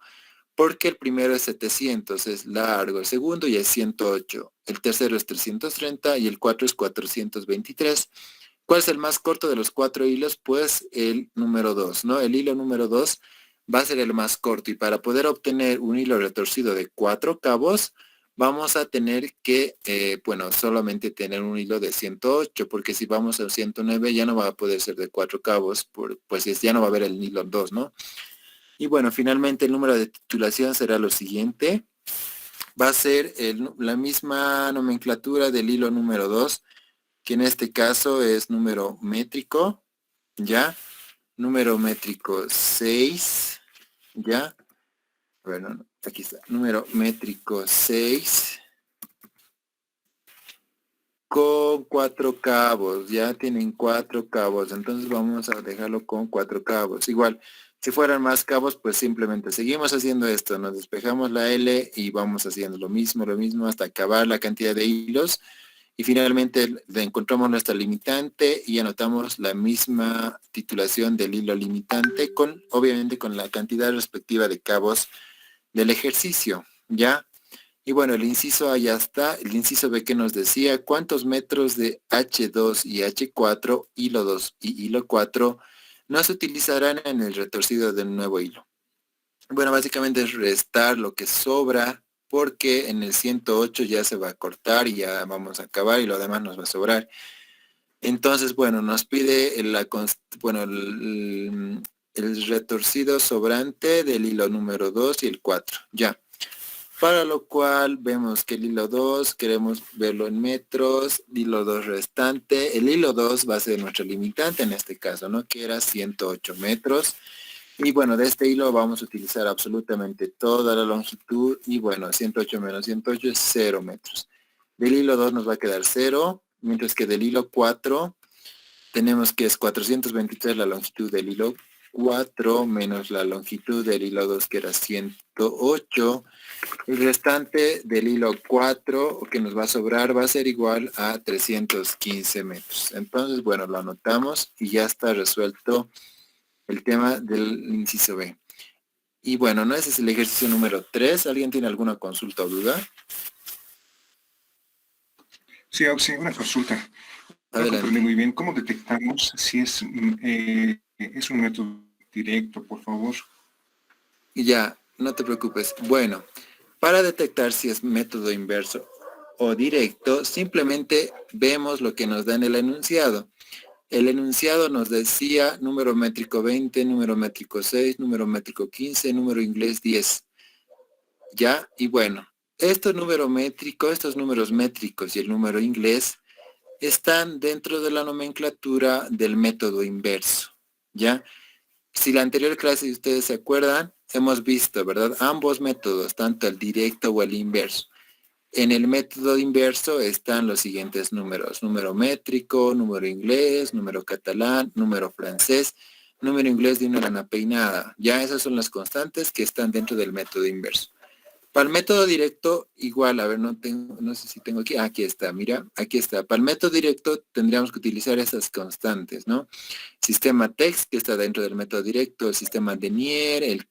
Porque el primero es 700, es largo, el segundo ya es 108, el tercero es 330 y el 4 es 423. ¿Cuál es el más corto de los 4 hilos? Pues el número 2, ¿no? El hilo número 2 va a ser el más corto y para poder obtener un hilo retorcido de 4 cabos, vamos a tener que, bueno, solamente tener un hilo de 108, porque si vamos a 109 ya no va a poder ser de 4 cabos, pues ya no va a haber el hilo 2, ¿no? Y bueno, finalmente el número de titulación será lo siguiente. Va a ser la misma nomenclatura del hilo número 2, que en este caso es número métrico, ¿ya? Número métrico 6, ¿ya? Bueno, aquí está. Número métrico 6. con 4 cabos, ya tienen 4 cabos, entonces vamos a dejarlo con 4 cabos. Igual, si fueran más cabos, pues simplemente seguimos haciendo esto, nos despejamos la L y vamos haciendo lo mismo hasta acabar la cantidad de hilos y finalmente le encontramos nuestra limitante y anotamos la misma titulación del hilo limitante con, obviamente, con la cantidad respectiva de cabos del ejercicio, ¿ya? Y bueno, el inciso A ya está. El inciso B que nos decía cuántos metros de H2 y H4, hilo 2 y hilo 4, no se utilizarán en el retorcido del nuevo hilo. Bueno, básicamente es restar lo que sobra porque en el 108 ya se va a cortar y ya vamos a acabar y lo demás nos va a sobrar. Entonces, bueno, nos pide el retorcido sobrante del hilo número 2 y el 4. Ya. Para lo cual vemos que el hilo 2 queremos verlo en metros, hilo 2 restante, el hilo 2 va a ser nuestro limitante en este caso, ¿no? Que era 108 metros. Y bueno, de este hilo vamos a utilizar absolutamente toda la longitud y bueno, 108 menos 108 es 0 metros. Del hilo 2 nos va a quedar 0, mientras que del hilo 4 tenemos que es 423 la longitud del hilo 4 menos la longitud del hilo 2 que era 108. El restante del hilo 4 que nos va a sobrar va a ser igual a 315 metros. Entonces, bueno, lo anotamos y ya está resuelto el tema del inciso B. Y bueno, ¿no? Ese es el ejercicio número 3. ¿Alguien tiene alguna consulta o duda? Sí, sí, una consulta. No Adelante. comprendí muy bien. ¿Cómo detectamos si es un método directo, por favor? Ya, no te preocupes. Bueno, para detectar si es método inverso o directo, simplemente vemos lo que nos da en el enunciado. El enunciado nos decía número métrico 20, número métrico 6, número métrico 15, número inglés 10. ¿Ya? Y bueno, estos números métricos y el número inglés están dentro de la nomenclatura del método inverso. ¿Ya? Si la anterior clase, si ustedes se acuerdan, hemos visto, ¿verdad? Ambos métodos, tanto el directo o el inverso. En el método inverso están los siguientes números: número métrico, número inglés, número catalán, número francés, número inglés de una lana peinada. Ya esas son las constantes que están dentro del método inverso. Para el método directo, igual, a ver, no sé si tengo aquí, aquí está, mira, aquí está. Para el método directo tendríamos que utilizar esas constantes, ¿no? Sistema text, que está dentro del método directo, el sistema Denier, el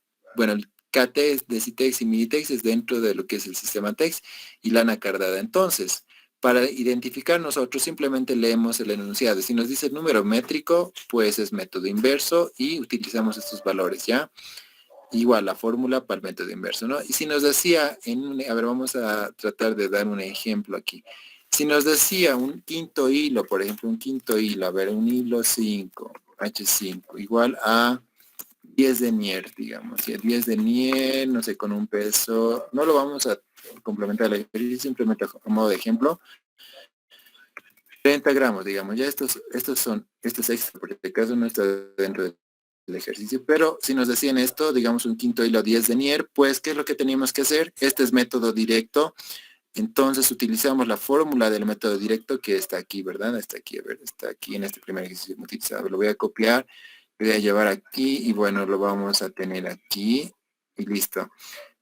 KT, Decitex y Minitex es dentro de lo que es el sistema text y lana cardada. Entonces, para identificar nosotros simplemente leemos el enunciado. Si nos dice el número métrico, pues es método inverso y utilizamos estos valores, ¿ya? Igual la fórmula para el método inverso, ¿no? Y si nos decía, a ver, vamos a tratar de dar un ejemplo aquí. Si nos decía un quinto hilo, por ejemplo, un quinto hilo, a ver, un hilo 5, H5, igual a 10 de Nier, digamos. Y el 10 de Nier, no sé, con un peso, no lo vamos a complementar el ejercicio, simplemente a modo de ejemplo. 30 gramos, digamos. Ya estos extra, porque este caso no está dentro del ejercicio, pero si nos decían esto, digamos un quinto hilo 10 de Nier, pues, ¿qué es lo que teníamos que hacer? Este es método directo. Entonces utilizamos la fórmula del método directo que está aquí, ¿verdad? Está aquí, a ver, está aquí en este primer ejercicio utilizado. Lo voy a copiar, lo voy a llevar aquí y bueno, lo vamos a tener aquí y listo.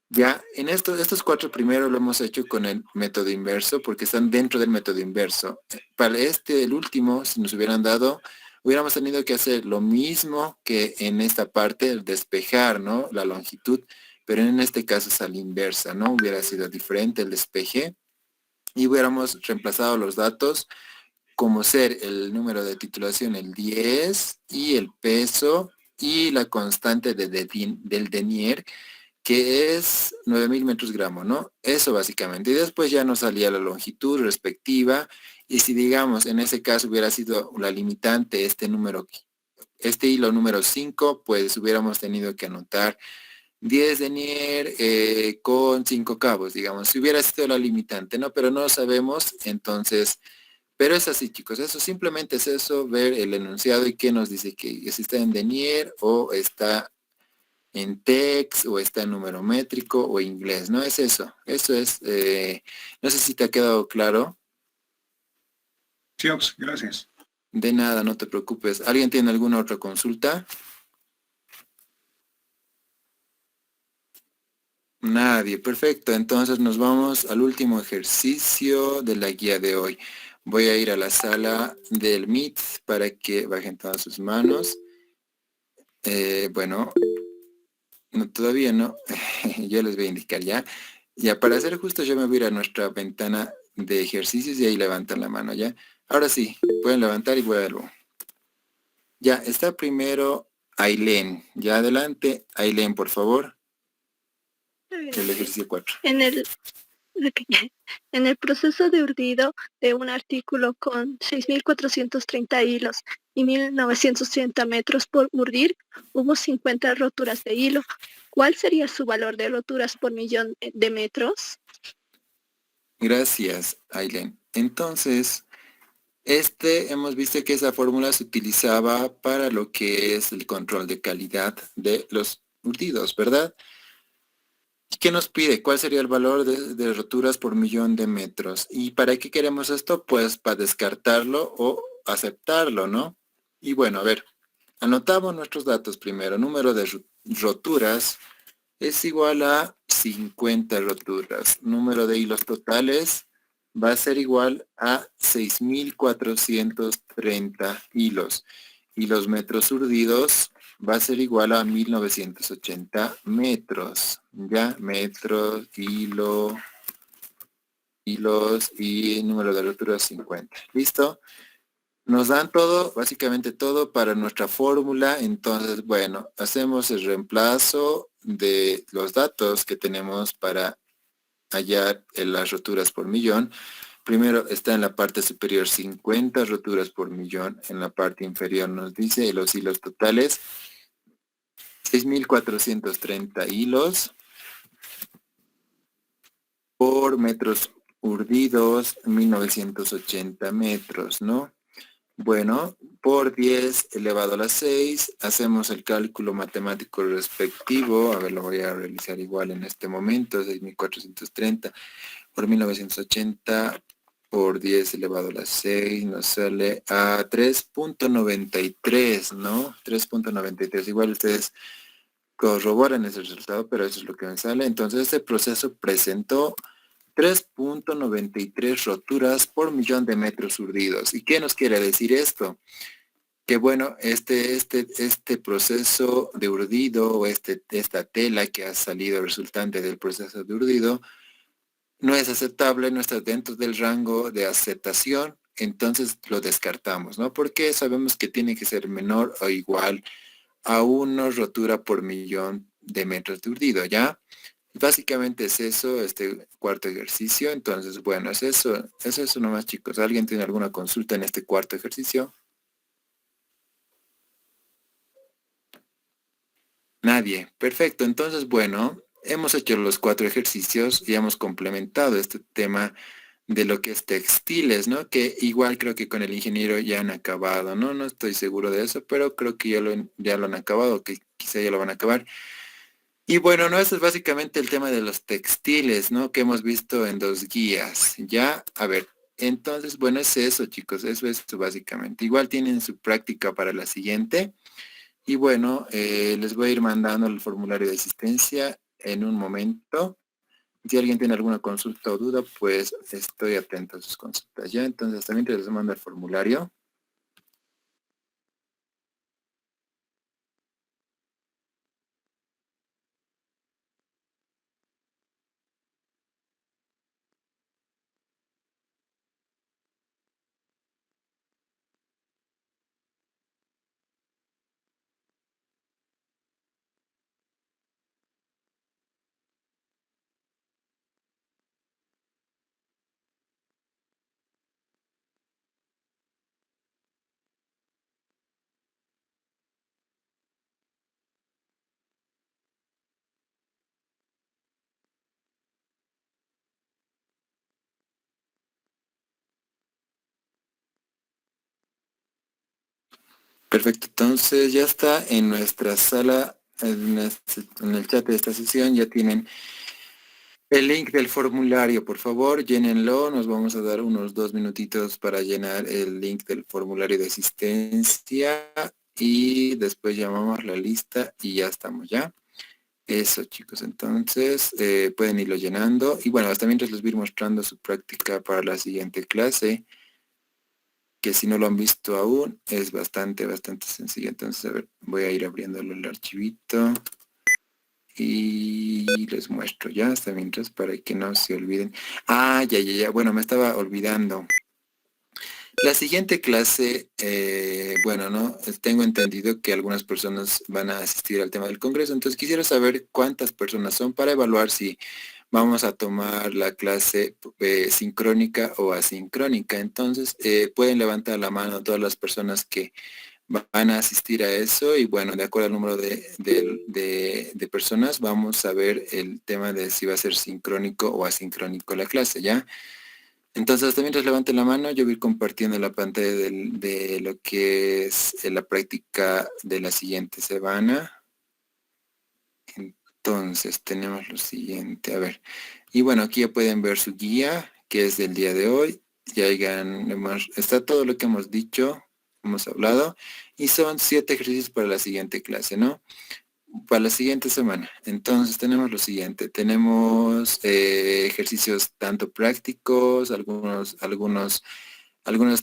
Ya, en estos 4 primeros lo hemos hecho con el método inverso porque están dentro del método inverso. Para el último, si nos hubieran dado, hubiéramos tenido que hacer lo mismo que en esta parte, el despejar, ¿no? La longitud, pero en este caso es a la inversa, ¿no? Hubiera sido diferente el despeje y hubiéramos reemplazado los datos como ser el número de titulación, el 10, y el peso y la constante del denier, que es 9.000 metros gramos, ¿no? Eso básicamente. Y después ya nos salía la longitud respectiva. Y si digamos, en ese caso hubiera sido la limitante este hilo número 5, pues hubiéramos tenido que anotar 10 de Nier con 5 cabos, digamos. Si hubiera sido la limitante, ¿no? Pero no lo sabemos, entonces... Pero es así, chicos. Eso simplemente es eso, ver el enunciado y qué nos dice que si está en Denier o está en text o está en número métrico o inglés, ¿no? Es eso. Eso es, no sé si te ha quedado claro. Sí, Ox, gracias. De nada, no te preocupes. ¿Alguien tiene alguna otra consulta? Nadie, perfecto. Entonces nos vamos al último ejercicio de la guía de hoy. Voy a ir a la sala del Meet para que bajen todas sus manos. Bueno, no, todavía no. Yo les voy a indicar ya. Ya, para hacer justo yo me voy a ir a nuestra ventana de ejercicios y ahí levantan la mano, ¿ya? Ahora sí, pueden levantar y vuelvo. Ya, está primero Ailén. Ya adelante, Ailén, por favor. El ejercicio 4. En el, ok. En el proceso de urdido de un artículo con 6.430 hilos y 1.980 metros por urdir, hubo 50 roturas de hilo. ¿Cuál sería su valor de roturas por millón de metros? Gracias, Ailén. Entonces, hemos visto que esa fórmula se utilizaba para lo que es el control de calidad de los urdidos, ¿verdad? ¿Y qué nos pide? ¿Cuál sería el valor de roturas por millón de metros? ¿Y para qué queremos esto? Pues para descartarlo o aceptarlo, ¿no? Y bueno, a ver, anotamos nuestros datos primero. Número de roturas es igual a 50 roturas. Número de hilos totales va a ser igual a 6.430 hilos. Y los metros urdidos va a ser igual a 1.980 metros. Ya, metros, hilos y número de roturas 50. ¿Listo? Nos dan todo, básicamente todo para nuestra fórmula. Entonces, bueno, hacemos el reemplazo de los datos que tenemos para hallar las roturas por millón. Primero está en la parte superior 50 roturas por millón. En la parte inferior nos dice los hilos totales. 6.430 hilos por metros urdidos, 1.980 metros, ¿no? Bueno, por 10 elevado a la 6, hacemos el cálculo matemático respectivo. A ver, lo voy a realizar igual en este momento. 6.430 por 1.980 por 10 elevado a la 6 nos sale a 3.93, ¿no? 3.93. Igual ustedes corroboran ese resultado, pero eso es lo que me sale. Entonces, este proceso presentó 3.93 roturas por millón de metros urdidos. ¿Y qué nos quiere decir esto? Que bueno, este proceso de urdido o esta tela que ha salido resultante del proceso de urdido no es aceptable, no está dentro del rango de aceptación, entonces lo descartamos, ¿no? Porque sabemos que tiene que ser menor o igual a una rotura por millón de metros de urdido, ¿ya? Básicamente es eso, este cuarto ejercicio. Entonces, bueno, es eso nomás, chicos. ¿Alguien tiene alguna consulta en este cuarto ejercicio? Nadie. Perfecto. Entonces, bueno, hemos hecho los 4 ejercicios y hemos complementado este tema de lo que es textiles, ¿no? Que igual creo que con el ingeniero ya han acabado, ¿no? No estoy seguro de eso, pero creo que ya lo han acabado, que quizá ya lo van a acabar. Y bueno, no, eso es básicamente el tema de los textiles, ¿no? Que hemos visto en 2 guías. Ya, a ver, entonces, bueno, es eso, chicos, eso es básicamente. Igual tienen su práctica para la siguiente. Y bueno, les voy a ir mandando el formulario de asistencia en un momento. Si alguien tiene alguna consulta o duda, pues estoy atento a sus consultas. Ya, entonces también les mando el formulario. Perfecto, entonces ya está en nuestra sala, en el chat de esta sesión, ya tienen El link del formulario, por favor, llénenlo. Nos vamos a dar unos 2 minutitos para llenar el link del formulario de asistencia y después llamamos la lista y ya estamos, ¿ya? Eso, chicos, entonces pueden irlo llenando. Y bueno, hasta mientras les voy a ir mostrando su práctica para la siguiente clase, que si no lo han visto aún, es bastante sencillo. Entonces, a ver, voy a ir abriéndolo el archivito y les muestro ya hasta mientras para que no se olviden. Ah, ya, bueno, me estaba olvidando. La siguiente clase, bueno, ¿no? Tengo entendido que algunas personas van a asistir al tema del congreso, entonces quisiera saber cuántas personas son para evaluar si vamos a tomar la clase sincrónica o asincrónica. Entonces, pueden levantar la mano todas las personas que van a asistir a eso y bueno, de acuerdo al número de personas, vamos a ver el tema de si va a ser sincrónico o asincrónico la clase, ¿ya? Entonces, hasta mientras levanten la mano, yo voy a ir compartiendo la pantalla de lo que es la práctica de la siguiente semana. Entonces, tenemos lo siguiente, a ver. Y bueno, aquí ya pueden ver su guía, que es del día de hoy. Ya está todo lo que hemos dicho, hemos hablado, y son 7 ejercicios para la siguiente clase, ¿no? Para la siguiente semana. Entonces tenemos lo siguiente, tenemos ejercicios tanto prácticos, algunos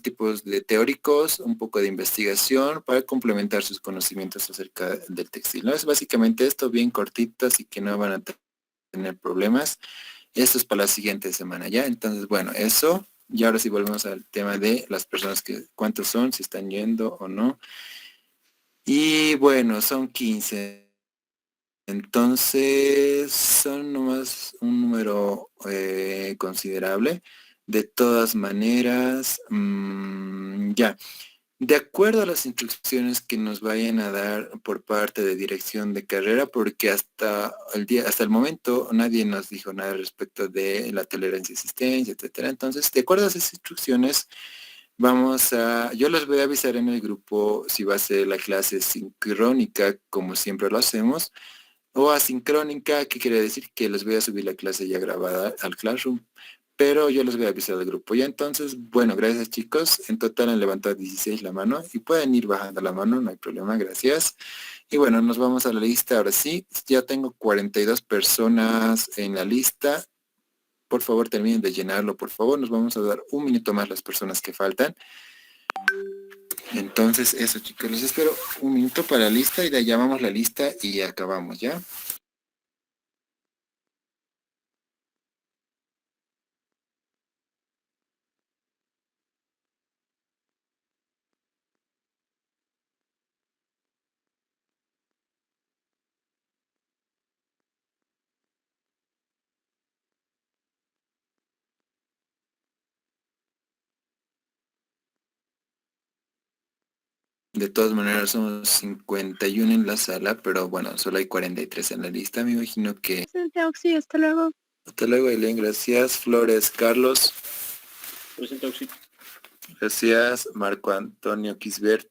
tipos de teóricos, un poco de investigación para complementar sus conocimientos acerca del textil, ¿no? Es básicamente esto, bien cortito, así que no van a tener problemas. Esto es para la siguiente semana, ¿ya? Entonces, bueno, eso. Y ahora sí volvemos al tema de las personas cuántos son, si están yendo o no. Y bueno, son 15. Entonces, son nomás un número considerable. De todas maneras, ya. De acuerdo a las instrucciones que nos vayan a dar por parte de dirección de carrera, porque hasta el momento nadie nos dijo nada respecto de la tolerancia y asistencia, etcétera. Entonces, de acuerdo a esas instrucciones, yo les voy a avisar en el grupo si va a ser la clase sincrónica, como siempre lo hacemos, o asincrónica, que quiere decir que les voy a subir la clase ya grabada al Classroom, pero yo les voy a avisar al grupo. Ya entonces, bueno, gracias chicos. En total han levantado 16 la mano y pueden ir bajando la mano, no hay problema, gracias. Y bueno, nos vamos a la lista ahora sí. Ya tengo 42 personas en la lista. Por favor, terminen de llenarlo, por favor. Nos vamos a dar un minuto más las personas que faltan. Entonces, eso chicos, les espero un minuto para la lista y de ahí llamamos la lista y acabamos, ¿ya? De todas maneras somos 51 en la sala, pero bueno, solo hay 43 en la lista. Me imagino que... Presente, Oxy, hasta luego. Hasta luego, Eileen. Gracias. Flores, Carlos. Presente, Oxy. Gracias. Marco Antonio Quisbert.